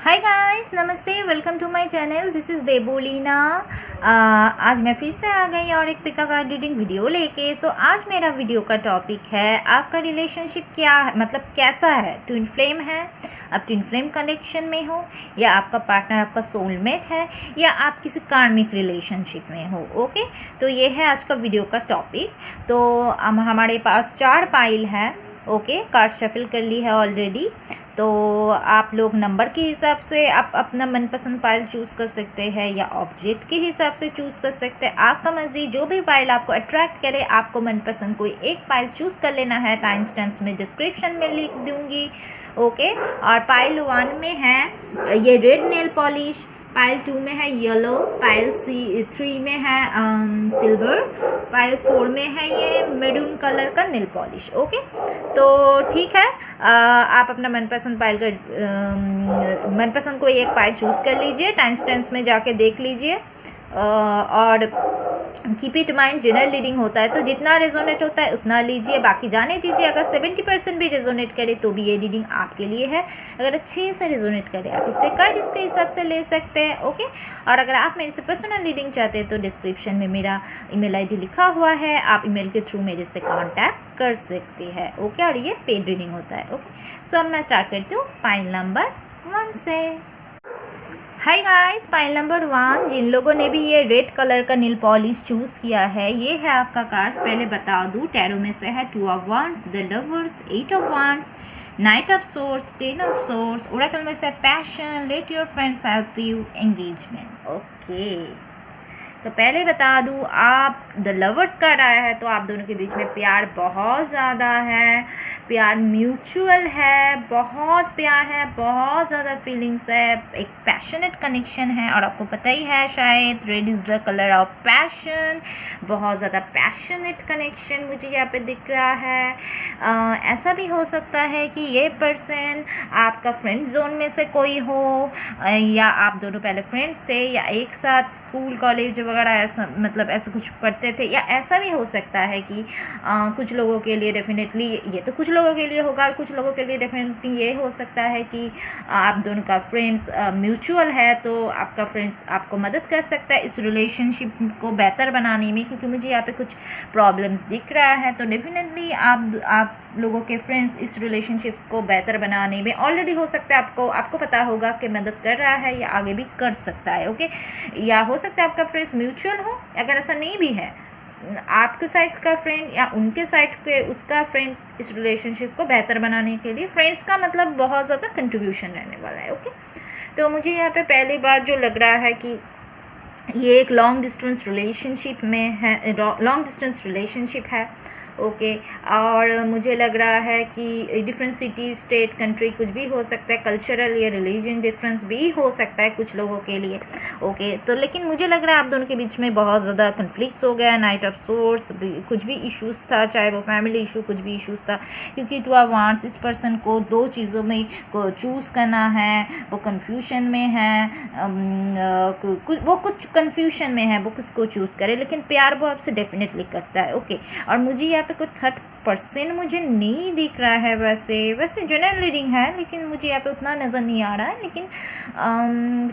हाय guys, नमस्ते। Welcome to my channel. This is Debolina. आज मैं फिर से आ गई और एक पिका कार्ड रीडिंग वीडियो लेके। सो आज मेरा वीडियो का टॉपिक है आपका रिलेशनशिप क्या है, मतलब कैसा है। ट्विन फ्लेम है, आप ट्विन फ्लेम कनेक्शन में हो, या आपका पार्टनर आपका सोलमेट है, या आप किसी कार्मिक रिलेशनशिप में हो। ओके, तो ये है आज का वीडियो का टॉपिक। तो हमारे पास 4 पाइल है। ओके, कार्ड शफल कर ली है ऑलरेडी। तो आप लोग नंबर के हिसाब से आप अपना मनपसंद पाइल चूज़ कर सकते हैं, या ऑब्जेक्ट के हिसाब से चूज़ कर सकते हैं। आपका मर्जी, जो भी पाइल आपको अट्रैक्ट करे, आपको मनपसंद कोई एक पाइल चूज़ कर लेना है। टाइम स्टैम्प्स में डिस्क्रिप्शन में लिख दूंगी। ओके, और पाइल 1 में है ये रेड नेल पॉलिश, पाइल 2 में है येलो, पाइल 3 में है सिल्वर, पाइल 4 में है ये मैरून कलर का नेल पॉलिश। ओके, तो ठीक है, आप अपना मनपसंद पाइल का मनपसंद कोई एक पाइल चूज़ कर लीजिए। टाइम स्टैम्प्स में जाके देख लीजिए, और keep it mind general reading होता है, तो जितना रेजोनेट होता है उतना लीजिए, बाकी जाने दीजिए। अगर 70% भी रेजोनेट करे तो भी ये रीडिंग आपके लिए है। अगर अच्छे से रेजोनेट करे आप इससे कार्ड इसके हिसाब से ले सकते हैं। ओके, और अगर आप मेरे से पर्सनल रीडिंग चाहते हैं तो डिस्क्रिप्शन में मेरा ईमेल आईडी लिखा हुआ है, आप ईमेल के थ्रू मेरे से कांटेक्ट कर सकते हैं। ओके, और ये पेड रीडिंग होता है। ओके, सो अब मैं स्टार्ट करती हूँ पाइल नंबर 1 से। हाय गाइस, पाइल नंबर 1, जिन लोगों ने भी ये रेड कलर का नील पॉलिश चूज़ किया है, ये है आपका कार्ड्स। पहले बता दूँ, टैरो में से है 2 of wands, the lovers, 8 of wands, night of swords, 10 of swords, Oracle में से passion, let your friends help you, engagement. Okay, तो पहले बता दूँ, आप द लवर्स कार्ड आया है तो आप दोनों के बीच में प्यार बहुत ज़्यादा है, प्यार म्यूचुअल है, बहुत प्यार है, बहुत ज़्यादा फीलिंग्स है, एक पैशनेट कनेक्शन है। और आपको पता ही है शायद, red is the colour of passion, बहुत ज़्यादा पैशनेट कनेक्शन मुझे यहाँ पे दिख रहा है। ऐसा भी हो सकता है कि ये पर्सन आपका फ्रेंड जोन में से कोई हो, या आप दोनों पहले फ्रेंड्स थे, या एक साथ स्कूल कॉलेज वगैरह ऐसा, मतलब ऐसा कुछ पढ़ते थे। या ऐसा भी हो सकता है कि कुछ लोगों के लिए डेफिनेटली, ये तो कुछ लोगों के लिए होगा, कुछ लोगों के लिए डेफिनेटली ये हो सकता है कि आप दोनों का फ्रेंड्स म्यूचुअल है, तो आपका फ्रेंड्स आपको मदद कर सकता है इस रिलेशनशिप को बेहतर बनाने में, क्योंकि मुझे यहाँ पे कुछ प्रॉब्लम्स दिख रहा है। तो डेफिनेटली आप लोगों के फ्रेंड्स इस रिलेशनशिप को बेहतर बनाने में, ऑलरेडी हो सकता है आपको पता होगा कि मदद कर रहा है, या आगे भी कर सकता है। ओके, या हो सकता है आपका फ्रेंड्स म्यूचुअल हो। अगर ऐसा नहीं भी है, आपके साइड का फ्रेंड या उनके साइड के उसका फ्रेंड इस रिलेशनशिप को बेहतर बनाने के लिए, फ्रेंड्स का मतलब बहुत ज़्यादा कंट्रीब्यूशन रहने वाला है। ओके, तो मुझे यहाँ पे पहली बात जो लग रहा है कि ये एक लॉन्ग डिस्टेंस रिलेशनशिप में है, लॉन्ग डिस्टेंस रिलेशनशिप है। ओके, और मुझे लग रहा है कि डिफरेंट सिटी, स्टेट, कंट्री कुछ भी हो सकता है, कल्चरल या रिलीजन डिफरेंस भी हो सकता है कुछ लोगों के लिए। ओके, तो लेकिन मुझे लग रहा है आप दोनों के बीच में बहुत ज़्यादा कन्फ्लिक्ट्स हो गया। नाइट ऑफ सोर्स, कुछ भी इश्यूज़ था, चाहे वो फैमिली इशू, कुछ भी इश्यूज़ था, क्योंकि 2 ऑफ वांड्स, इस पर्सन को 2 चीज़ों में को चूज़ करना है, वो कन्फ्यूशन में है, वो कुछ कन्फ्यूशन में है, वो किसको चूज़ करे, लेकिन प्यार वो आपसे डेफिनेटली करता है। ओके, और मुझे यहाँ पे कोई 30% मुझे नहीं दिख रहा है। वैसे जनरल रीडिंग है, लेकिन मुझे यहाँ पे उतना नज़र नहीं आ रहा है। लेकिन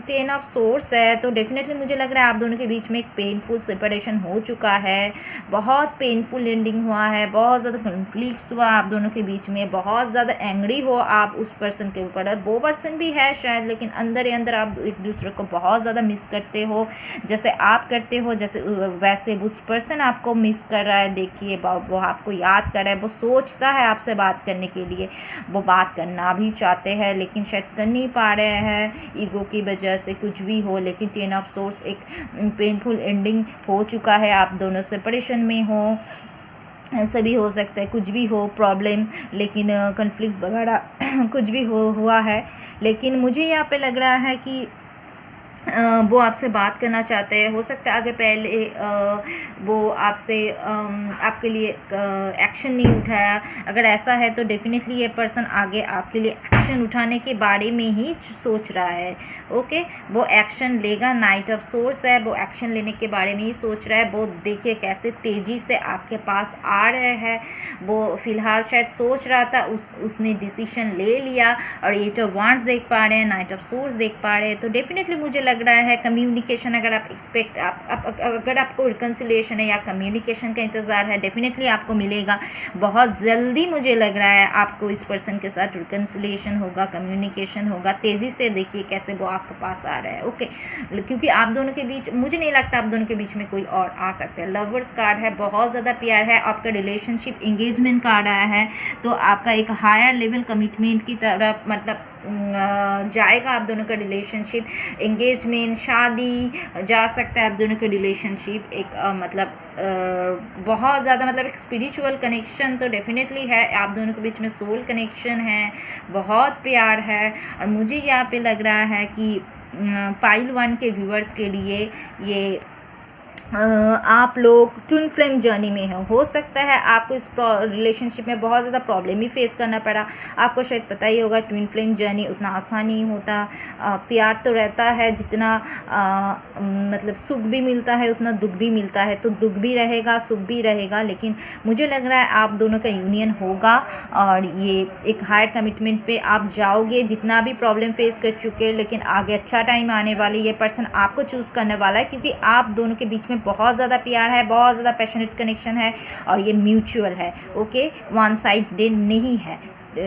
10 ऑफ सोर्स है, तो डेफिनेटली मुझे लग रहा है आप दोनों के बीच में एक पेनफुल सेपरेशन हो चुका है, बहुत पेनफुल एंडिंग हुआ है, बहुत ज़्यादा कन्फ्लिक्ट्स हुआ आप दोनों के बीच में, बहुत ज़्यादा एंग्री हो आप उस पर्सन के ऊपर। और वो पर्सन भी है शायद, लेकिन अंदर ही अंदर आप एक दूसरे को बहुत ज़्यादा मिस करते हो, जैसे आप करते हो, जैसे वैसे उस पर्सन आपको मिस कर रहा है। देखिए, वो आपको याद कर रहा है, वो सोचता है आपसे बात करने के लिए, वो बात करना भी चाहते हैं, लेकिन शायद कर नहीं पा रहे हैं, ईगो की वजह से, कुछ भी हो। लेकिन 10 ऑफ सोर्स, एक पेनफुल एंडिंग हो चुका है, आप दोनों सेपरेशन में हो, ऐसा भी हो सकता है, कुछ भी हो प्रॉब्लम, लेकिन कन्फ्लिक्ट्स वगैरह कुछ भी हुआ है। लेकिन मुझे यहाँ पे लग रहा है कि वो आपसे बात करना चाहते हैं, हो सकता है आगे पहले वो आपसे आपके लिए एक्शन नहीं उठाया। अगर ऐसा है तो डेफिनेटली ये पर्सन आगे आपके लिए एक्शन उठाने के बारे में ही सोच रहा है। ओके, वो एक्शन लेगा। नाइट ऑफ सोर्स है, वो एक्शन लेने के बारे में ही सोच रहा है। वो देखिए कैसे तेज़ी से आपके पास आ रहे हैं। वो फिलहाल शायद सोच रहा था, उसने डिसीजन ले लिया। और 8 ऑफ वांड्स देख पा रहे हैं, नाइट ऑफ सोर्स देख पा रहे हैं। तो डेफिनेटली मुझे लग रहा है कम्युनिकेशन, अगर आप एक्सपेक्ट अगर आपको रिकन्सिलिएशन है या कम्युनिकेशन का इंतज़ार है, डेफिनेटली आपको मिलेगा। बहुत जल्दी मुझे लग रहा है आपको इस पर्सन के साथ रिकन्सिलिएशन होगा, कम्युनिकेशन होगा। तेज़ी से देखिए कैसे वो आपके पास आ रहा है। ओके, क्योंकि आप दोनों के बीच, मुझे नहीं लगता आप दोनों के बीच में कोई और आ सकता है। लवर्स कार्ड है, बहुत ज़्यादा प्यार है। आपका रिलेशनशिप एंगेजमेंट कार्ड आया है, तो आपका एक हायर लेवल कमिटमेंट की तरफ मतलब जाएगा आप दोनों का रिलेशनशिप। एंगेजमेंट, शादी जा सकता है आप दोनों का रिलेशनशिप। एक मतलब बहुत ज़्यादा मतलब एक स्पिरिचुअल कनेक्शन तो डेफिनेटली है आप दोनों के बीच में। सोल कनेक्शन है, बहुत प्यार है। और मुझे यहाँ पे लग रहा है कि पाइल 1 के व्यूअर्स के लिए ये आप लोग ट्विन फ्लेम जर्नी में हो सकता है आपको इस रिलेशनशिप में बहुत ज़्यादा प्रॉब्लम ही फेस करना पड़ा। आपको शायद पता ही होगा ट्विन फ्लेम जर्नी उतना आसान नहीं होता। प्यार तो रहता है, जितना मतलब सुख भी मिलता है उतना दुख भी मिलता है। तो दुख भी रहेगा, सुख भी रहेगा, लेकिन मुझे लग रहा है आप दोनों का यूनियन होगा और ये एक हायर कमिटमेंट पे आप जाओगे। जितना भी प्रॉब्लम फेस कर चुके, लेकिन आगे अच्छा टाइम आने वाले। ये पर्सन आपको चूज़ करने वाला है क्योंकि आप दोनों के बीच में बहुत ज़्यादा प्यार है, बहुत ज़्यादा पैशनेट कनेक्शन है और ये म्यूचुअल है। ओके, वन साइडेड नहीं है।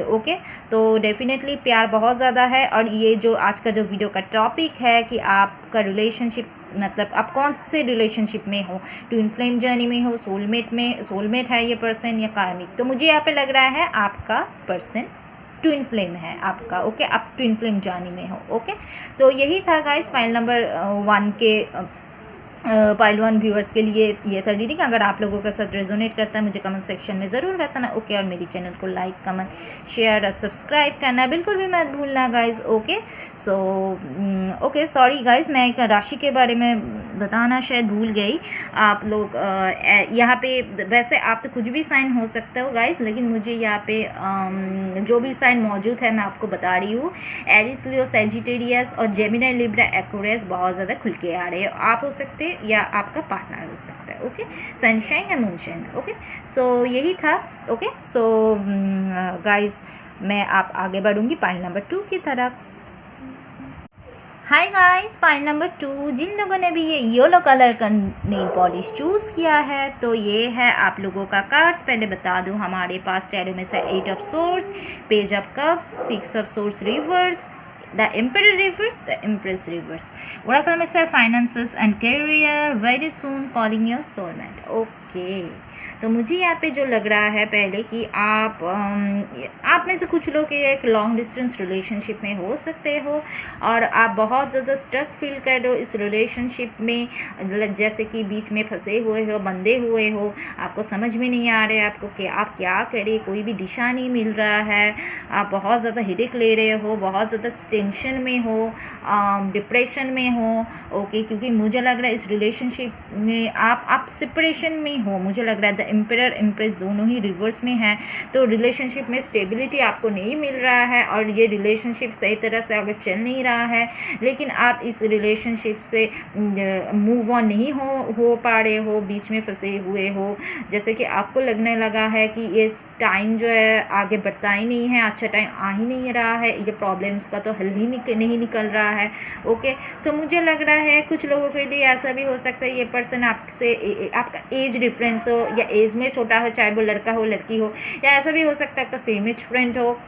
ओके, तो डेफिनेटली प्यार बहुत ज़्यादा है। और ये जो आज का जो वीडियो का टॉपिक है कि आपका रिलेशनशिप मतलब आप कौन से रिलेशनशिप में हो, ट्विन फ्लेम जर्नी में हो, सोलमेट है ये पर्सन या कार्मिक। तो मुझे यहाँ पे लग रहा है आपका पर्सन ट्विन फ्लेम है आपका। ओके, आप ट्विन फ्लेम जर्नी में हो। ओके, तो यही था गाइस पाइल नंबर 1 के पाइल 1 व्यूअर्स के लिए ये था रीडिंग। अगर आप लोगों के साथ रेजोनेट करता है मुझे कमेंट सेक्शन में ज़रूर बताना। ओके, और मेरी चैनल को लाइक, कमेंट, शेयर और सब्सक्राइब करना बिल्कुल भी मत भूलना guys. Okay, so okay, sorry guys, मैं एक राशि के बारे में बताना शायद भूल गई। आप लोग यहाँ पे वैसे आप तो कुछ भी साइन हो सकता हो गाइज, लेकिन मुझे यहाँ पे जो भी साइन मौजूद है मैं आपको बता रही हूँ। एरिस, लियो, सैजिटेरियस और जेमिनी, लिब्रा, एक्वेरियस बहुत ज़्यादा खुल के आ रहे हैं। आप हो सकते या आपका पार्टनर हो सकता है। ओके, सनशाइन या मूनशाइन। ओके, सो यही था। ओके, सो गाइज मैं आप आगे बढ़ूंगी पाइल नंबर 2 की तरफ। हाय गाइस, पाइल नंबर 2, जिन लोगों ने भी ये येलो कलर का नेल पॉलिश चूज़ किया है तो ये है आप लोगों का कार्ड्स। पहले बता दूं हमारे पास टैरो में से 8 of source, page of cups, 6 of source reverse, the emperor reverse, the empress reverse. Oracle में से finances and career, very soon calling your soulmate. Okay, तो मुझे यहाँ पे जो लग रहा है पहले कि आप में से कुछ लोग एक लॉन्ग डिस्टेंस रिलेशनशिप में हो सकते हो और आप बहुत ज़्यादा स्टक फील कर रहे हो इस रिलेशनशिप में। जैसे कि बीच में फंसे हुए हो, बंधे हुए हो, आपको समझ में नहीं आ रहा है आपको कि आप क्या करें, कोई भी दिशा नहीं मिल रहा है। आप बहुत ज़्यादा हेडेक ले रहे हो, बहुत ज़्यादा टेंशन में हो, डिप्रेशन में हो। ओके, क्योंकि मुझे लग रहा है इस रिलेशनशिप में आप सेपरेशन में हो। मुझे लग रहा है द एम्परर, एम्प्रेस दोनों ही रिवर्स में है। तो रिलेशनशिप में स्टेबिलिटी आपको नहीं मिल रहा है और ये रिलेशनशिप सही तरह से आगे चल नहीं रहा है। लेकिन आप इस रिलेशनशिप से मूव ऑन नहीं हो पा रहे हो, बीच में फंसे हुए हो। जैसे कि आपको लगने लगा है कि ये टाइम जो है आगे बढ़ता ही नहीं है, अच्छा टाइम आ ही नहीं रहा है, ये प्रॉब्लम्स का तो हल ही नहीं निकल रहा है। ओके, तो मुझे लग रहा है कुछ लोगों के लिए ऐसा भी हो सकता है ये पर्सन आपसे आपका एज डिफरेंस हो या एज में छोटा हो, चाहे वो लड़का हो लड़की हो, या ऐसा भी हो सकता है आपका सेम एज फ्रेंड हो।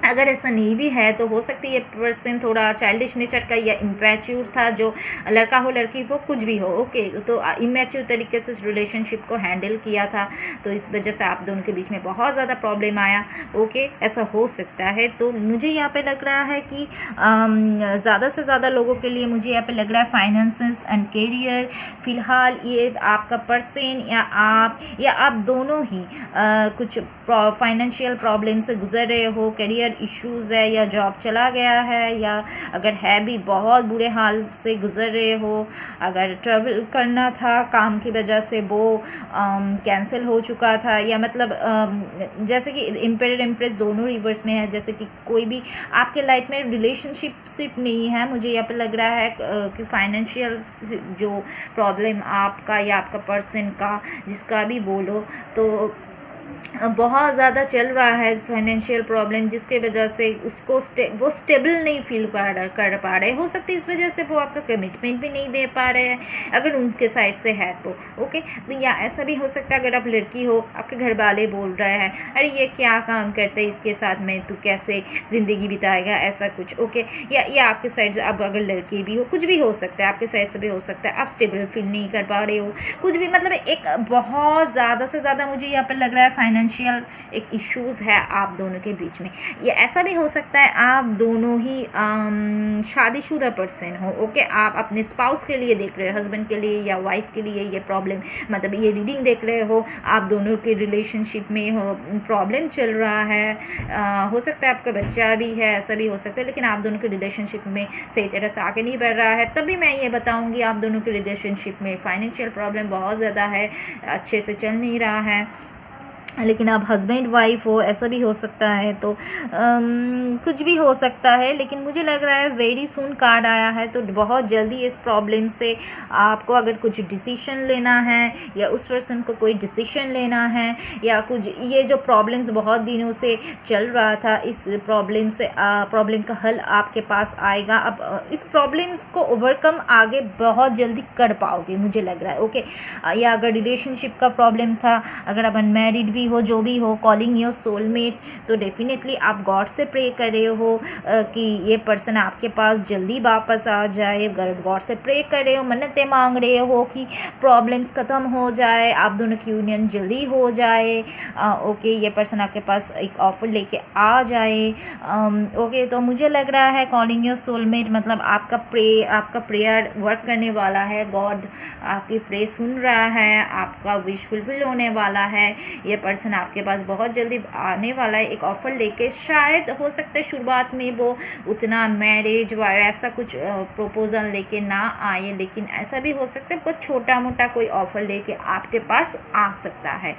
अगर ऐसा नहीं भी है तो हो सकती है ये पर्सन थोड़ा चाइल्डिश नेचर का या इम्पैच्योर था, जो लड़का हो लड़की हो कुछ भी हो। ओके, तो इमैच्योर तरीके से इस रिलेशनशिप को हैंडल किया था, तो इस वजह से आप दोनों के बीच में बहुत ज़्यादा प्रॉब्लम आया। ओके, ऐसा हो सकता है। तो मुझे यहाँ पे लग रहा है कि ज़्यादा से ज़्यादा लोगों के लिए मुझे यहाँ पे लग रहा है फाइनेंसेस एंड करियर। फिलहाल ये आपका पर्सन या आप दोनों ही कुछ फाइनेंशियल प्रॉब्लम से गुजर रहे हो। करियर फाइनेंशियल इश्यूज़ है, या जॉब चला गया है, या अगर है भी बहुत बुरे हाल से गुजर रहे हो, अगर ट्रैवल करना था काम की वजह से वो कैंसिल हो चुका था, या मतलब जैसे कि एम्पेरर एम्प्रेस दोनों रिवर्स में है, जैसे कि कोई भी आपके लाइफ में रिलेशनशिप नहीं है, मुझे यहाँ पे लग रहा है कि फाइनेंशियल जो प्रॉब्लम आपका या आपका पर्सन का जिसका भी बोलो तो बहुत ज़्यादा चल रहा है फाइनेंशियल प्रॉब्लम, जिसके वजह से उसको वो स्टेबल नहीं फील कर पा रहे। हो सकता है इस वजह से वो आपका कमिटमेंट भी नहीं दे पा रहे हैं अगर उनके साइड से है तो ओके। तो या ऐसा भी हो सकता है अगर आप लड़की हो, आपके घर वाले बोल रहे हैं अरे ये क्या काम करते हैं इसके साथ में, तू कैसे ज़िंदगी बिताएगा, ऐसा कुछ ओके। या आपके साइड से अब अगर लड़की भी हो, कुछ भी हो सकता है, आपके साइड से भी हो सकता है, आप स्टेबल फील नहीं कर पा रहे हो, कुछ भी मतलब एक बहुत ज़्यादा से ज़्यादा मुझे यहाँ पर लग रहा है फाइनेंशियल एक इश्यूज़ है आप दोनों के बीच में। ये ऐसा भी हो सकता है आप दोनों ही शादीशुदा पर्सन हो ओके, आप अपने स्पाउस के लिए देख रहे हो, हस्बैंड के लिए या वाइफ के लिए ये प्रॉब्लम, मतलब ये रीडिंग देख रहे हो, आप दोनों के रिलेशनशिप में हो प्रॉब्लम चल रहा है, हो सकता है आपका बच्चा भी है, ऐसा भी हो सकता है, लेकिन आप दोनों के रिलेशनशिप में सही तरह से आगे नहीं बढ़ रहा है, तभी मैं ये बताऊंगी आप दोनों के रिलेशनशिप में फाइनेंशियल प्रॉब्लम बहुत ज़्यादा है, अच्छे से चल नहीं रहा है, लेकिन आप हस्बैंड वाइफ हो, ऐसा भी हो सकता है। तो कुछ भी हो सकता है, लेकिन मुझे लग रहा है वेरी सून कार्ड आया है, तो बहुत जल्दी इस प्रॉब्लम से आपको अगर कुछ डिसीजन लेना है या उस पर्सन को कोई डिसीजन लेना है, या कुछ ये जो प्रॉब्लम्स बहुत दिनों से चल रहा था, इस प्रॉब्लम से प्रॉब्लम का हल आपके पास आएगा। अब इस प्रॉब्लम्स को ओवरकम आगे बहुत जल्दी कर पाओगे मुझे लग रहा है ओके। या अगर रिलेशनशिप का प्रॉब्लम था, अगर आप अनमैरिड भी हो, जो भी हो, कॉलिंग योर सोलमेट, तो डेफिनेटली आप गॉड से प्रे कर रहे हो कि ये पर्सन आपके पास जल्दी वापस आ जाए, गॉड से प्रे कर रहे हो, मन्नतें मांग रहे हो कि प्रॉब्लम्स ख़त्म हो जाए, आप दोनों की यूनियन जल्दी हो जाए ओके, ये पर्सन आपके पास एक ऑफर लेके आ जाए ओके। तो मुझे लग रहा है कॉलिंग योर सोलमेट मतलब आपका प्रेयर वर्क करने वाला है, गॉड आपकी प्रे सुन रहा है, आपका विश फुलफिल होने वाला है, ये पर्सन आपके पास बहुत जल्दी आने वाला है एक ऑफर लेके। शायद हो सकता है शुरुआत में वो उतना मैरिज व ऐसा कुछ प्रपोजल लेके ना आए, लेकिन ऐसा भी हो सकता है बहुत छोटा मोटा कोई ऑफर लेके आपके पास आ सकता है,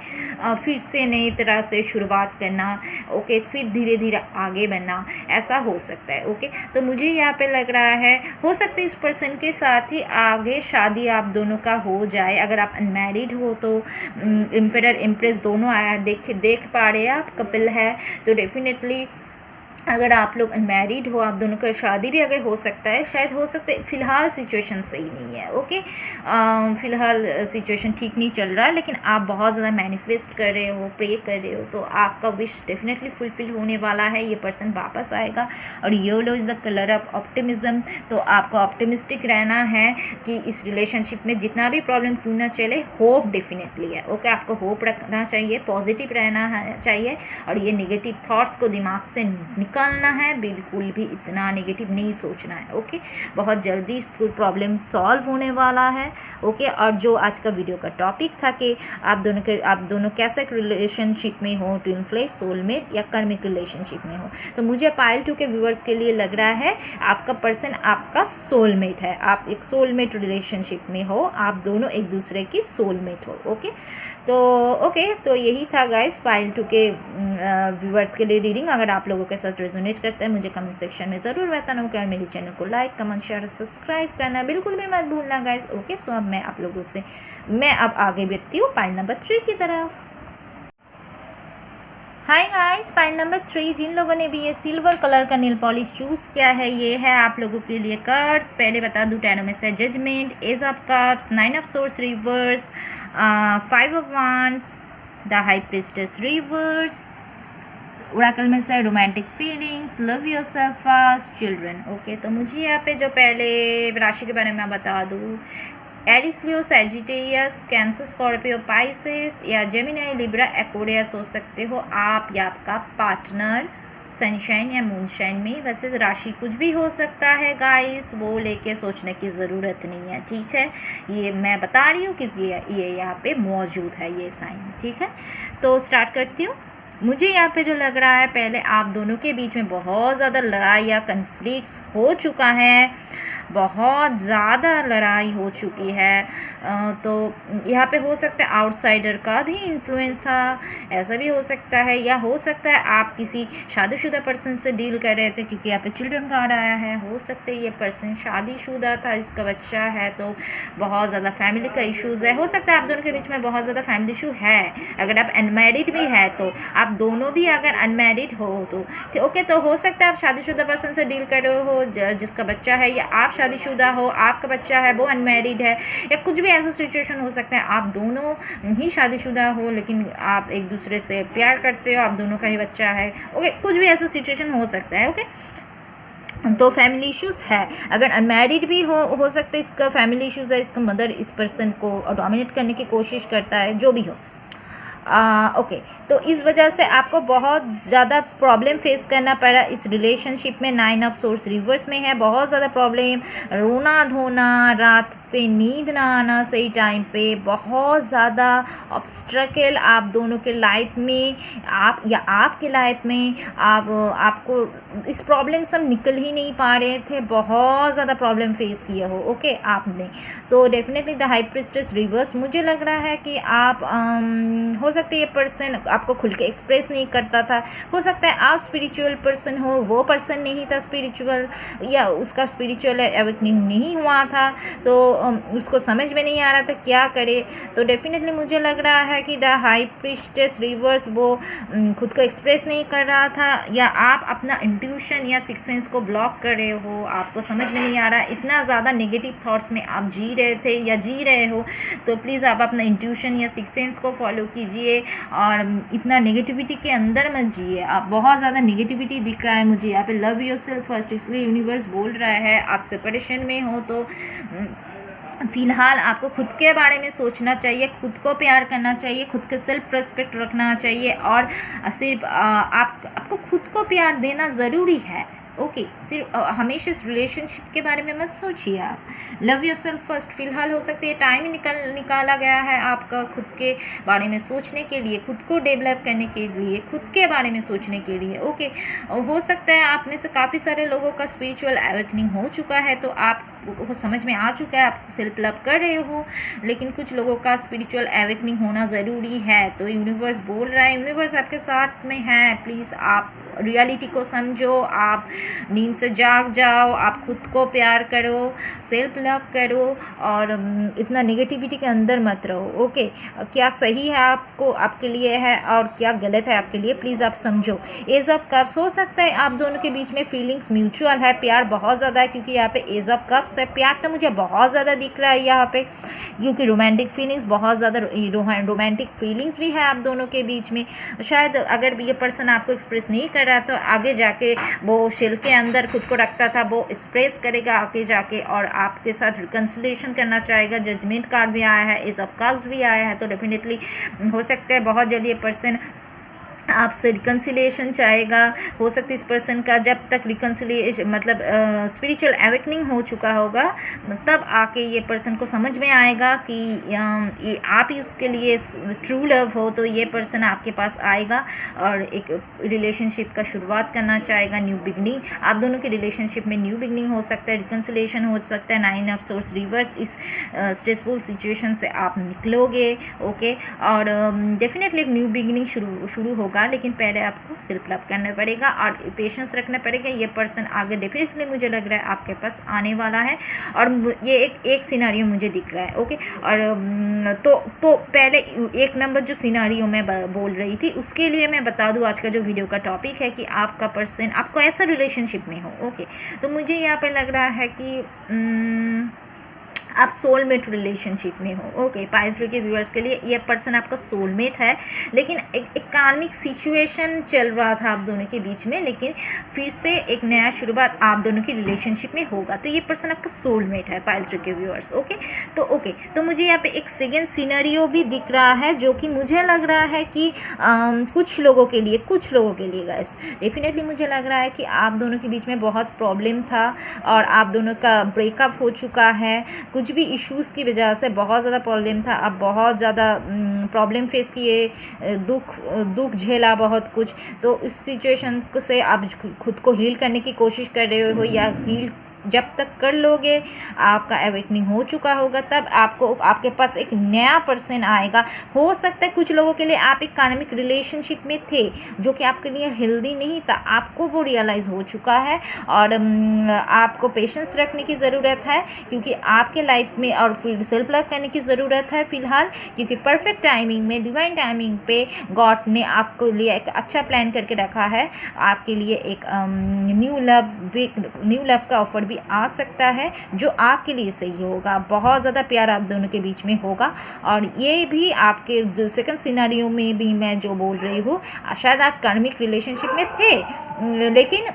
फिर से नई तरह से शुरुआत करना ओके, फिर धीरे धीरे आगे बढ़ना, ऐसा हो सकता है ओके। तो मुझे यहाँ पे लग रहा है हो सकता है इस पर्सन के साथ ही आगे शादी आप दोनों का हो जाए। अगर आप अनमैरिड हो तो एम्परर एम्प्रेस दोनों आया देख पा रहे हैं आप, कपल है, तो डेफिनेटली अगर आप लोग अनमैरिड हो, आप दोनों का शादी भी अगर हो सकता है, शायद हो सकता है, फिलहाल सिचुएशन सही नहीं है ओके, फिलहाल सिचुएशन ठीक नहीं चल रहा है, लेकिन आप बहुत ज़्यादा मैनिफेस्ट कर रहे हो, प्रे कर रहे हो, तो आपका विश डेफिनेटली फुलफिल होने वाला है, ये पर्सन वापस आएगा। और yellow is the colour of optimism, तो आपको ऑप्टिमिस्टिक रहना है कि इस रिलेशनशिप में जितना भी प्रॉब्लम क्यों ना चले, होप डेफिनेटली है ओके, आपको होप रखना चाहिए, पॉजिटिव रहना चाहिए, और ये नेगेटिव थॉट्स को दिमाग से निकालना है, बिल्कुल भी इतना नेगेटिव नहीं सोचना है ओके। बहुत जल्दी प्रॉब्लम सॉल्व होने वाला है ओके। और जो आज का वीडियो का टॉपिक था कि आप दोनों कैसे रिलेशनशिप में हो, ट्विन फ्लेम, सोलमेट या कर्मिक रिलेशनशिप में हो, तो मुझे पाइल 2 के व्यूअर्स के लिए लग रहा है आपका पर्सन आपका सोलमेट है, आप एक सोलमेट रिलेशनशिप में हो, आप दोनों एक दूसरे की सोलमेट हो ओके। तो यही था गाइस पाइल 2 के व्यूअर्स के लिए रीडिंग। अगर आप लोगों के साथ रेजोनेट करते हैं मुझे कमेंट सेक्शन में ज़रूर बताना और मेरे चैनल को लाइक कमेंट शेयर और सब्सक्राइब करना बिल्कुल भी मत भूलना गाइस ओके। सो अब मैं आप लोगों से अब आगे बढ़ती हूँ पाइल नंबर 3 की तरफ। हाय गाइस, पाइल नंबर 3, जिन लोगों ने भी ये सिल्वर कलर का नील पॉलिश चूज़ किया है, ये है आप लोगों के लिए कार्ड्स। पहले बता दूं टैरो में से judgement, ace of cups, 9 of swords reverse, 5 of wands, the high priestess reverse, oracle में से romantic feelings, love yourself first, children okay. तो मुझे यहाँ पे जो पहले राशि के बारे में मैं बता दूँ, एरिस, लियो, सैजिटेरियस, कैंसर, स्कॉर्पियो, पाइसेस या जेमिनी, लिब्रा, एक्वेरियस हो सकते हो आप या आपका पार्टनर सनशाइन या मूनशाइन में। वैसे राशि कुछ भी हो सकता है गाइस, वो लेके सोचने की ज़रूरत नहीं है ठीक है, ये मैं बता रही हूँ क्योंकि ये यहाँ पे मौजूद है ये साइन ठीक है। तो स्टार्ट करती हूँ मुझे यहाँ पे जो लग रहा है, पहले आप दोनों के बीच में बहुत ज़्यादा लड़ाई या कन्फ्लिक्ट्स हो चुका है, बहुत ज़्यादा लड़ाई हो चुकी है। तो यहाँ पे हो सकता है आउटसाइडर का भी इन्फ्लुएंस था, ऐसा भी हो सकता है, या हो सकता है आप किसी शादीशुदा पर्सन से डील कर रहे थे, क्योंकि यहाँ पे चिल्ड्रन कार्ड आया है। हो सकता है ये पर्सन शादीशुदा था, इसका बच्चा है, तो बहुत ज़्यादा फैमिली का इश्यूज़ है। हो सकता है आप दोनों के बीच में बहुत ज़्यादा फैमिली इशू है। अगर आप अनमैरिड भी है, तो आप दोनों भी अगर अनमैरिड हो तो ओके, तो हो सकता है आप शादीशुदा पर्सन से डील कर रहे हो जिसका बच्चा है, या आप शादीशुदा हो, आपका बच्चा है, वो अनमैरिड है, या कुछ भी ऐसा सिचुएशन हो सकता है। आप दोनों ही शादीशुदा हो लेकिन आप एक दूसरे से प्यार करते हो, आप दोनों का ही बच्चा है, ओके, कुछ भी ऐसा सिचुएशन हो सकता है। ओके, तो फैमिली इश्यूज है। अगर अनमैरिड भी हो सकता है इसका फैमिली इश्यूज है, इसका मदर इस पर्सन को डोमिनेट करने की कोशिश करता है, जो भी हो। ओके, तो इस वजह से आपको बहुत ज़्यादा प्रॉब्लम फेस करना पड़ा इस रिलेशनशिप में। 9 ऑफ सोर्स रिवर्स में है, बहुत ज़्यादा प्रॉब्लम, रोना धोना, रात पे नींद ना आना सही टाइम पे, बहुत ज़्यादा ऑब्स्ट्रकल आप दोनों के लाइफ में, आप या आपके लाइफ में आपको इस प्रॉब्लम से हम निकल ही नहीं पा रहे थे, बहुत ज़्यादा प्रॉब्लम फेस किया हो। ओके, आपने तो definitely the high priestess reverse, मुझे लग रहा है कि आप हो सकता है ये पर्सन आपको खुल के एक्सप्रेस नहीं करता था। हो सकता है आप स्पिरिचुअल पर्सन हो, वो पर्सन नहीं था स्पिरिचुअल, या उसका स्पिरिचुअल अवेकनिंग नहीं हुआ था, तो उसको समझ में नहीं आ रहा था क्या करे। तो डेफिनेटली मुझे लग रहा है कि द हाई प्रीस्टेस रिवर्स वो खुद को एक्सप्रेस नहीं कर रहा था, या आप अपना इंट्यूशन या सिक्स सेंस को ब्लॉक कर रहे हो, आपको समझ में नहीं आ रहा, इतना ज़्यादा नेगेटिव थॉट्स में आप जी रहे थे या जी रहे हो। तो प्लीज़ आप अपना इंट्यूशन या सिक्स सेंस को फॉलो कीजिए और इतना नेगेटिविटी के अंदर मत जिए। आप बहुत ज़्यादा नेगेटिविटी दिख रहा है मुझे यहाँ पे। लव योरसेल्फ फर्स्ट, इसलिए यूनिवर्स बोल रहा है आप सेपरेशन में हो तो फिलहाल आपको खुद के बारे में सोचना चाहिए, खुद को प्यार करना चाहिए, खुद के सेल्फ रिस्पेक्ट रखना चाहिए, और सिर्फ आपको खुद को प्यार देना ज़रूरी है। ओके, सिर्फ हमेशा इस रिलेशनशिप के बारे में मत सोचिए आप। लव योरसेल्फ फर्स्ट, फिलहाल हो सकता है टाइम ही निकाला गया है आपका खुद के बारे में सोचने के लिए, खुद को डेवलप करने के लिए, खुद के बारे में सोचने के लिए। ओके, हो सकता है आप में से काफ़ी सारे लोगों का स्पिरिचुअल अवेकनिंग हो चुका है, तो आपको समझ में आ चुका है, आप सेल्फ लव कर रहे हो, लेकिन कुछ लोगों का स्पिरिचुअल अवेकनिंग होना ज़रूरी है। तो यूनिवर्स बोल रहा है, यूनिवर्स आपके साथ में है, प्लीज़ आप रियलिटी को समझो, आप नींद से जाग जाओ, आप खुद को प्यार करो, सेल्फ लव करो, और इतना नेगेटिविटी के अंदर मत रहो। ओके, क्या सही है आपको, आपके लिए है, और क्या गलत है आपके लिए, प्लीज़ आप समझो। एज ऑफ कप्स, हो सकता है आप दोनों के बीच में फीलिंग्स म्यूचुअल है, प्यार बहुत ज़्यादा है, क्योंकि यहाँ पे एज ऑफ कप्स है, प्यार तो मुझे बहुत ज़्यादा दिख रहा है यहाँ पे, क्योंकि रोमांटिक फीलिंग्स बहुत ज़्यादा, रोमांटिक फीलिंग्स भी है आप दोनों के बीच में। शायद अगर ये पर्सन आपको एक्सप्रेस नहीं कर रहा तो आगे जाके वो शेल के अंदर खुद को रखता था, वो एक्सप्रेस करेगा आगे जाके और आपके साथ रिकन्सिलेशन करना चाहेगा। जजमेंट कार्ड भी आया है, एज ऑफ कप्स भी आया है, तो डेफिनेटली हो सकता है बहुत जल्दी ये पर्सन आपसे रिकन्सिलिएशन चाहेगा। हो सकता है इस पर्सन का जब तक रिकन्सिलिएशन मतलब स्पिरिचुअल अवेकनिंग हो चुका होगा, तब आके ये पर्सन को समझ में आएगा कि ये आप ही उसके लिए ट्रू लव हो, तो ये पर्सन आपके पास आएगा और एक रिलेशनशिप का शुरुआत करना चाहेगा, न्यू बिगनिंग। आप दोनों के रिलेशनशिप में न्यू बिगनिंग हो सकता है, रिकन्सिलिएशन हो सकता है। 9 ऑफ सोर्स रिवर्स, इस स्ट्रेसफुल सिचुएशन से आप निकलोगे। ओके, और डेफिनेटली एक न्यू बिगनिंग शुरू होगा, लेकिन पहले आपको सेल्फ लव करना पड़ेगा और पेशेंस रखना पड़ेगा। ये पर्सन आगे डेफिनेटली मुझे लग रहा है आपके पास आने वाला है, और ये एक सिनारियो मुझे दिख रहा है। ओके, और तो पहले 1 नंबर जो सिनारियो मैं बोल रही थी उसके लिए मैं बता दूं आज का जो वीडियो का टॉपिक है कि आपका पर्सन आपको ऐसा रिलेशनशिप में हो। ओके, तो मुझे यहाँ पे लग रहा है कि आप सोलमेट रिलेशनशिप में हो। ओके, पाइल थ्री के व्यूअर्स के लिए ये पर्सन आपका सोलमेट है, लेकिन एक कार्मिक सिचुएशन चल रहा था आप दोनों के बीच में, लेकिन फिर से एक नया शुरुआत आप दोनों की रिलेशनशिप में होगा। तो ये पर्सन आपका सोलमेट है पाइल थ्री के व्यूअर्स। ओके, तो मुझे यहाँ पे एक सेकेंड सिनेरियो भी दिख रहा है, जो कि मुझे लग रहा है कि कुछ लोगों के लिए गाइस डेफिनेटली मुझे लग रहा है कि आप दोनों के बीच में बहुत प्रॉब्लम था और आप दोनों का ब्रेकअप हो चुका है। कुछ भी इश्यूज़ की वजह से बहुत ज़्यादा प्रॉब्लम था, आप बहुत ज़्यादा प्रॉब्लम फेस किए, दुख झेला बहुत कुछ, तो इस सिचुएशन से आप खुद को हील करने की कोशिश कर रहे हो, या हील जब तक कर लोगे, आपका अवेकनिंग हो चुका होगा, तब आपके पास एक नया पर्सन आएगा। हो सकता है कुछ लोगों के लिए आप एक कार्मिक रिलेशनशिप में थे जो कि आपके लिए हेल्दी नहीं था, आपको वो रियलाइज़ हो चुका है, और आपको पेशेंस रखने की ज़रूरत है, क्योंकि आपके लाइफ में और फिर सेल्फ लव करने की ज़रूरत है फ़िलहाल, क्योंकि परफेक्ट टाइमिंग में, डिवाइन टाइमिंग पे गॉड ने आपके लिए एक अच्छा प्लान करके रखा है। आपके लिए एक न्यू लव का ऑफर भी आ सकता है जो आपके लिए सही होगा। बहुत ज़्यादा प्यार आप दोनों के बीच में होगा, और ये भी आपके सेकंड सिनेरियो में भी मैं जो बोल रही हूँ, शायद आप कार्मिक रिलेशनशिप में थे, लेकिन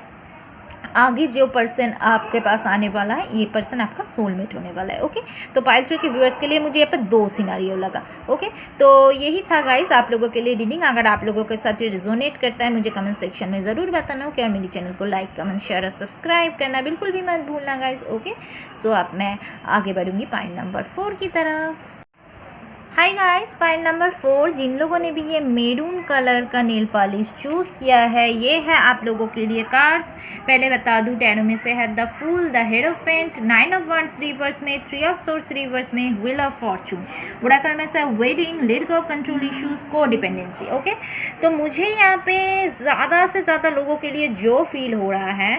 आगे जो पर्सन आपके पास आने वाला है, ये पर्सन आपका सोलमेट होने वाला है। ओके, तो पाइल थ्री के व्यूअर्स के लिए मुझे यहाँ पे 2 सिनारियो लगा। ओके, तो यही था गाइस आप लोगों के लिए रीडिंग। अगर आप लोगों के साथ ये रिजोनेट करता है, मुझे कमेंट सेक्शन में ज़रूर बताना। ओके, और मेरे चैनल को लाइक, कमेंट, शेयर और सब्सक्राइब करना बिल्कुल भी मत भूलना गाइस। ओके, सो अब मैं आगे बढ़ूँगी पाइल नंबर 4 की तरफ। हाय गाइस, पाइल नंबर 4, जिन लोगों ने भी ये मेरून कलर का नेल पॉलिश चूज़ किया है, ये है आप लोगों के लिए कार्ड्स। पहले बता दूं, टैरो में से है the fool, the hierophant, 9 of wands reverse में, 3 ऑफ सोर्ड्स रिवर्स में, व्हील ऑफ फॉर्चून। ओरेकल में से wedding, let go, control issues, codependency. Okay, तो मुझे यहाँ पे ज़्यादा से ज़्यादा लोगों के लिए जो फील हो रहा है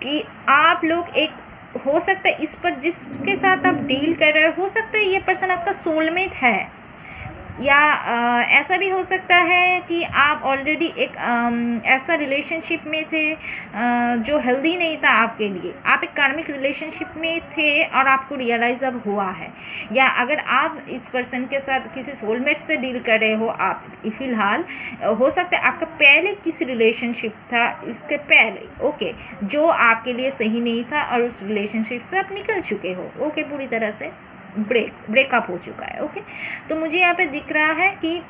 कि आप लोग एक, हो सकता है इस पर जिसके साथ आप डील कर रहे हो सकता है ये पर्सन आपका सोलमेट है, या ऐसा भी हो सकता है कि आप ऑलरेडी एक ऐसा रिलेशनशिप में थे जो हेल्दी नहीं था आपके लिए। आप एक कार्मिक रिलेशनशिप में थे और आपको रियलाइज अब हुआ है, या अगर आप इस पर्सन के साथ किसी सोलमेट से डील कर रहे हो आप फिलहाल, हो सकता है आपका पहले किसी रिलेशनशिप था इसके पहले, ओके, जो आपके लिए सही नहीं था, और उस रिलेशनशिप से आप निकल चुके हो। ओके, पूरी तरह से ब्रेकअप हो चुका है। ओके, तो मुझे यहाँ पे दिख रहा है कि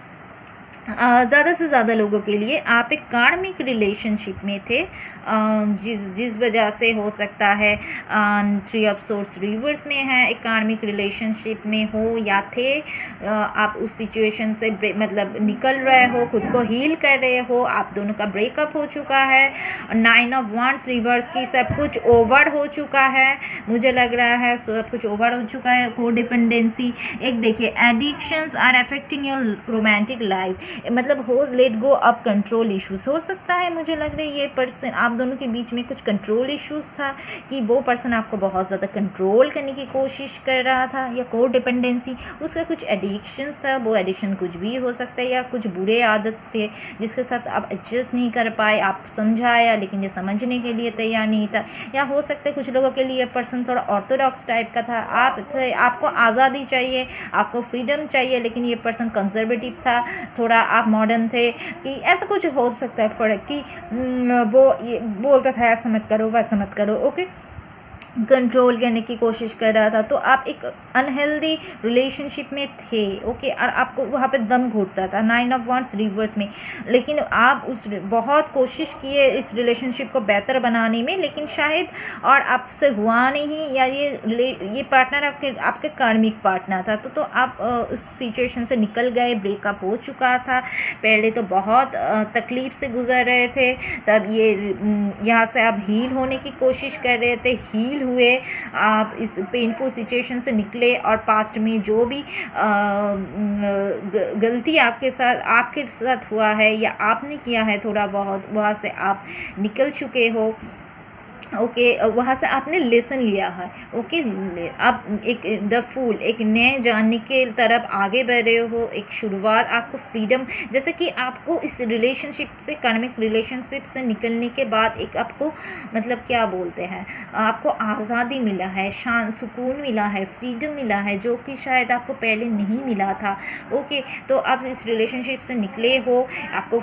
ज़्यादा से ज़्यादा लोगों के लिए आप एक कार्मिक रिलेशनशिप में थे, जिस वजह से हो सकता है 3 ऑफ सोर्ड्स रिवर्स में है, एक कार्मिक रिलेशनशिप में हो या थे, आप उस सिचुएशन से मतलब निकल रहे हो, खुद को हील कर रहे हो, आप दोनों का ब्रेकअप हो चुका है। 9 ऑफ वांड्स रिवर्स की सब कुछ ओवर हो चुका है, मुझे लग रहा है सब कुछ ओवर हो चुका है। को डिपेंडेंसी, एक देखिए, addictions are affecting your romantic life, मतलब हो लेट गो अब कंट्रोल इश्यूज हो सकता है। मुझे लग रहा है ये पर्सन, आप दोनों के बीच में कुछ कंट्रोल इश्यूज था, कि वो पर्सन आपको बहुत ज़्यादा कंट्रोल करने की कोशिश कर रहा था, या को डिपेंडेंसी, उसका कुछ एडिक्शंस था, वो एडिक्शन कुछ भी हो सकता है, या कुछ बुरे आदत थे जिसके साथ आप एडजस्ट नहीं कर पाए, आप समझाया लेकिन ये समझने के लिए तैयार नहीं था, या हो सकता है कुछ लोगों के लिए पर्सन थोड़ा ऑर्थोडॉक्स टाइप का था, आपको आज़ादी चाहिए, आपको फ्रीडम चाहिए, लेकिन ये पर्सन कंजर्वेटिव था, थोड़ा आप मॉडर्न थे, कि ऐसा कुछ हो सकता है फ़र्क, कि वो ये बोलता था ऐसा मत करो वैसा मत करो। ओके, कंट्रोल करने की कोशिश कर रहा था, तो आप एक अनहेल्दी रिलेशनशिप में थे। ओके, और आपको वहाँ पे दम घुटता था 9 ऑफ वांड्स रिवर्स में, लेकिन आप बहुत कोशिश किए इस रिलेशनशिप को बेहतर बनाने में, लेकिन शायद और आपसे हुआ नहीं, या ये पार्टनर आपके कार्मिक पार्टनर था, तो आप उस सिचुएशन से निकल गए, ब्रेकअप हो चुका था, पहले तो बहुत तकलीफ से गुजर रहे थे, तब यहाँ से आप हील होने की कोशिश कर रहे थे, हील हुए, आप इस पेनफुल सिचुएशन से निकले, और पास्ट में जो भी गलती आपके साथ हुआ है या आपने किया है थोड़ा बहुत, वहाँ से आप निकल चुके हो। ओके, वहाँ से आपने लेसन लिया है। ओके, आप एक द फूल, एक नए जानने के तरफ आगे बढ़ रहे हो, एक शुरुआत, आपको फ्रीडम, जैसे कि आपको इस रिलेशनशिप से, कार्मिक रिलेशनशिप से निकलने के बाद एक आपको मतलब क्या बोलते हैं, आपको आज़ादी मिला है, शांत, सुकून मिला है, फ्रीडम मिला है, जो कि शायद आपको पहले नहीं मिला था। ओके, तो आप इस रिलेशनशिप से निकले हो, आपको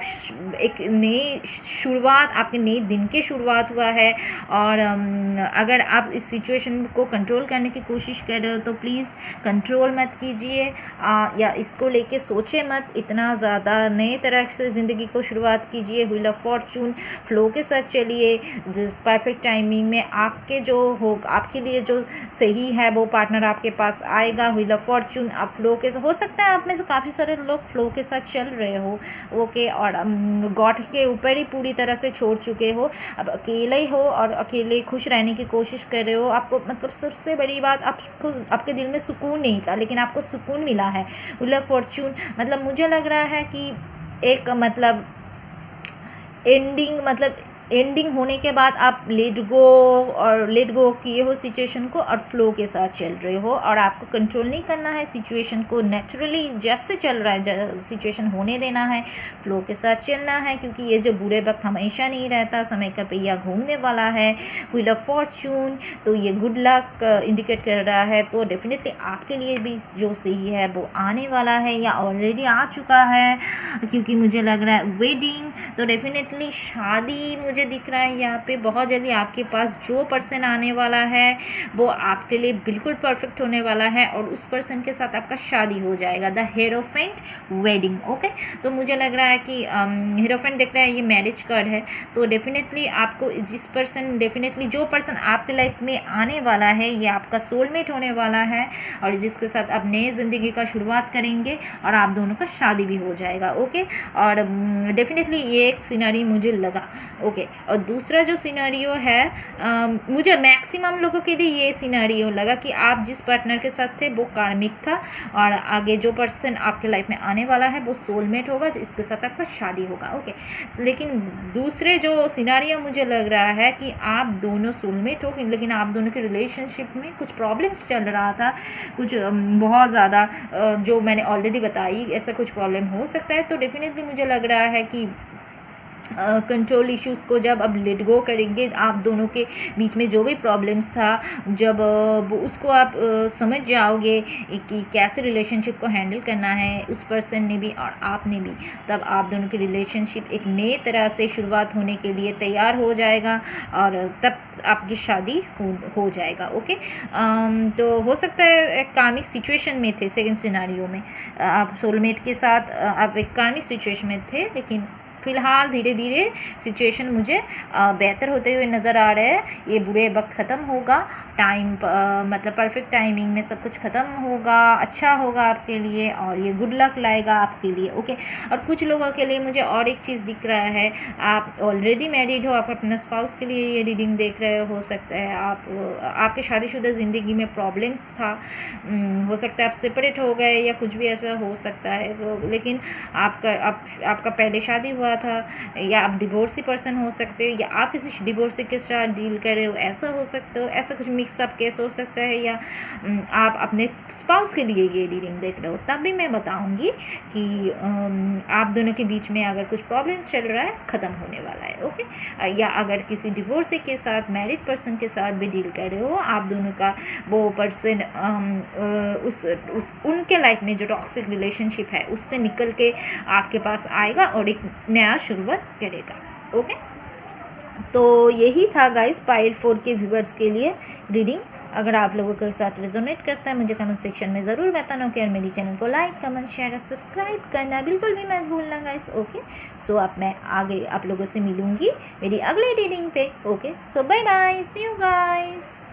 एक नई शुरुआत, आपके नए दिन की शुरुआत हुआ है, और अगर आप इस सिचुएशन को कंट्रोल करने की कोशिश कर रहे हो तो प्लीज़ कंट्रोल मत कीजिए, या इसको लेके सोचे मत इतना ज़्यादा। नए तरह से ज़िंदगी को शुरुआत कीजिए, व्हील ऑफ फॉर्चून फ्लो के साथ चलिए। परफेक्ट टाइमिंग में आपके जो हो, आपके लिए जो सही है वो पार्टनर आपके पास आएगा। व्हील ऑफ फॉर्चून आप फ्लो के, हो सकता है आप में से काफ़ी सारे लोग फ्लो के साथ चल रहे हो, ओके, और गॉड के ऊपर ही पूरी तरह से छोड़ चुके हो, अब अकेले ही हो और अकेले खुश रहने की कोशिश कर रहे हो। आपको मतलब सबसे बड़ी बात, आपको आपके दिल में सुकून नहीं था लेकिन आपको सुकून मिला है। व्हील ऑफ फॉर्चून मतलब मुझे लग रहा है कि एक मतलब एंडिंग होने के बाद आप लेट गो किए हो सिचुएशन को और फ्लो के साथ चल रहे हो, और आपको कंट्रोल नहीं करना है सिचुएशन को। नेचुरली जैसे चल रहा है सिचुएशन होने देना है, फ्लो के साथ चलना है, क्योंकि ये जो बुरे वक्त हमेशा नहीं रहता, समय का पहिया घूमने वाला है। व्हील ऑफ फॉर्चून तो ये गुड लक इंडिकेट कर रहा है, तो डेफिनेटली आपके लिए भी जो सही है वो आने वाला है या ऑलरेडी आ चुका है, क्योंकि मुझे लग रहा है वेडिंग, तो डेफिनेटली शादी मुझे दिख रहा है यहाँ पे। बहुत जल्दी आपके पास जो पर्सन आने वाला है वो आपके लिए बिल्कुल परफेक्ट होने वाला है और उस पर्सन के साथ आपका शादी हो जाएगा। The hierophant wedding, okay. तो मुझे लग रहा है कि हेरोफेंट दिख रहा है, ये मैरिज कार्ड है, तो डेफिनेटली आपको डेफिनेटली जो पर्सन आपके लाइफ में आने वाला है ये आपका सोलमेट होने वाला है, और जिसके साथ आप नए ज़िंदगी का शुरुआत करेंगे और आप दोनों का शादी भी हो जाएगा, ओके। और डेफिनेटली ये एक सिनेरी मुझे लगा, ओके। और दूसरा जो सिनेरियो है, मुझे मैक्सिमम लोगों के लिए ये सिनेरियो लगा कि आप जिस पार्टनर के साथ थे वो कार्मिक था, और आगे जो पर्सन आपके लाइफ में आने वाला है वो सोलमेट होगा, जिसके साथ आपका शादी होगा, ओके। लेकिन दूसरे जो सिनेरियो मुझे लग रहा है कि आप दोनों सोलमेट हो, लेकिन आप दोनों के रिलेशनशिप में कुछ प्रॉब्लम्स चल रहा था, कुछ बहुत ज़्यादा, जो मैंने ऑलरेडी बताई, ऐसा कुछ प्रॉब्लम हो सकता है। तो डेफिनेटली मुझे लग रहा है कि कंट्रोल इश्यूज़ को जब अब लेट गो करेंगे, आप दोनों के बीच में जो भी प्रॉब्लम्स था, जब उसको आप समझ जाओगे कि कैसे रिलेशनशिप को हैंडल करना है, उस पर्सन ने भी और आपने भी, तब आप दोनों की रिलेशनशिप एक नए तरह से शुरुआत होने के लिए तैयार हो जाएगा, और तब आपकी शादी हो जाएगा, ओके। तो हो सकता है एक कार्मिक सिचुएशन में थे, सेकंड सिनेरियो में आप सोलमेट के साथ आप एक कार्मिक सिचुएशन में थे, लेकिन फिलहाल धीरे धीरे सिचुएशन मुझे बेहतर होते हुए नज़र आ रहे हैं। ये बुरे वक्त ख़त्म होगा, टाइम मतलब परफेक्ट टाइमिंग में सब कुछ ख़त्म होगा, अच्छा होगा आपके लिए, और ये गुड लक लाएगा आपके लिए, ओके। और कुछ लोगों के लिए मुझे और एक चीज़ दिख रहा है, आप ऑलरेडी मैरिड हो, आप अपने स्पाउस के लिए ये रीडिंग देख रहे हो सकता है आपके शादीशुदा ज़िंदगी में प्रॉब्लम्स था, हो सकता है आप सेपरेट हो गए या कुछ भी ऐसा हो सकता है, तो लेकिन आपका पहले शादी हुआ था, या आप डिवोर्सी पर्सन हो सकते हो, या आप किसी डिवोर्सी के साथ डील कर रहे हो, ऐसा हो सकते हो, ऐसा कुछ मिक्सअप केस हो सकता है, या आप अपने स्पाउस के लिए ये रीडिंग देख रहे हो, तब भी मैं बताऊंगी कि आप दोनों के बीच में अगर कुछ प्रॉब्लम चल रहा है ख़त्म होने वाला है, ओके। या अगर किसी डिवोर्सी के साथ मैरिड पर्सन के साथ भी डील कर रहे हो, आप दोनों का वो पर्सन उनके लाइफ में जो टॉक्सिक रिलेशनशिप है उससे निकल के आपके पास आएगा और एक नया शुरुआत करेगा, ओके। तो यही था गाइस पाइल 4 के व्यूअर्स के लिए रीडिंग। अगर आप लोगों के साथ रेजोनेट करता है मुझे कमेंट सेक्शन में ज़रूर बताना, कि और मेरी चैनल को लाइक कमेंट शेयर और सब्सक्राइब करना बिल्कुल भी मत भूलना गाइस, ओके। सो अब मैं आगे आप लोगों से मिलूंगी मेरी अगली रीडिंग पे, okay. So bye bye, see you guys.